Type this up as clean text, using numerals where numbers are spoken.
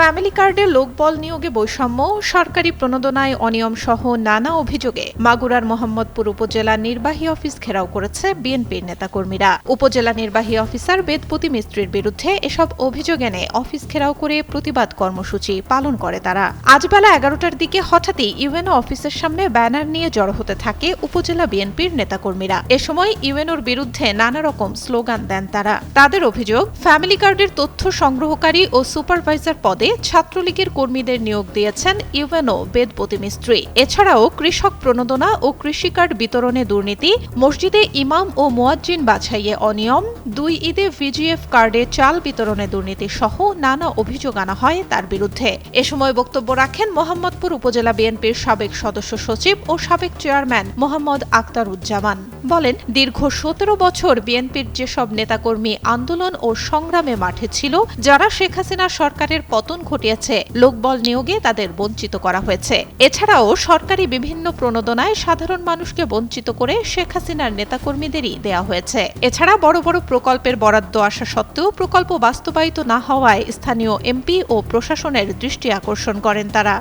Family কার্ডে লোকবল নিয়োগে বৈষম্য, সরকারি প্রণোদনায় অনিয়ম সহ নানা অভিযোগে মাগুরার মোহাম্মদপুর উপজেলা নির্বাহী অফিস ঘেরাও করেছে বিএনপির নেতাকর্মীরা। উপজেলা নির্বাহী অফিসার বেদপতি মিস্ত্রির বিরুদ্ধে এসব অভিযোগ এনে অফিস ঘেরাও করে প্রতিবাদ কর্মসূচি পালন করে তারা। আজ বেলা 11টার দিকে হঠাৎই ইউএনও অফিসের সামনে ব্যানার নিয়ে জড়ো হতে থাকে উপজেলা বিএনপির নেতাকর্মীরা। এ সময় ইউএনওর বিরুদ্ধে নানা রকম স্লোগান দেন তারা। তাদের অভিযোগ, ফ্যামিলি কার্ডের তথ্য সংগ্রহকারী ও সুপারভাইজার পদে ছাত্রলীগের কর্মীদের নিয়োগ দিয়েছেন ইউএনও বেদপতি মিস্ত্রি। এছাড়াও কৃষক প্রণোদনা ও কৃষি কার্ড বিতরণে দুর্নীতি, মসজিদে ইমাম ও মুয়াজ্জিন বাছাইয়ে অনিয়ম, 2 ঈদে ভিজিএফ কার্ডে চাল বিতরণে দুর্নীতি সহ নানা অভিযোগ আনা হয় তার বিরুদ্ধে। এ সময় বক্তব্য রাখেন মোহাম্মদপুর উপজেলা বিএনপির সাবেক সদস্য সচিব ও সাবেক চেয়ারম্যান মোহাম্মদ আক্তারুজ্জামান। বলেন, দীর্ঘ 17 বছর বিএনপির যেসব নেতাকর্মী আন্দোলন ও সংগ্রামে মাঠে ছিল, যারা শেখ হাসিনা সরকারের পতন ঘটিয়েছে, লোকবল নিয়োগে তাদের বঞ্চিত করা হয়েছে। এছাড়াও সরকারি বিভিন্ন প্রণোদনায় সাধারণ মানুষকে বঞ্চিত করে শেখ হাসিনার নেতাকর্মীদেরই দেয়া হয়েছে। এছাড়া বড় বড় প্রকল্পের বরাদ্দ আসা সত্ত্বেও প্রকল্প বাস্তবায়িত না হওয়ায় স্থানীয় এমপি ও প্রশাসনের দৃষ্টি আকর্ষণ করেন তারা।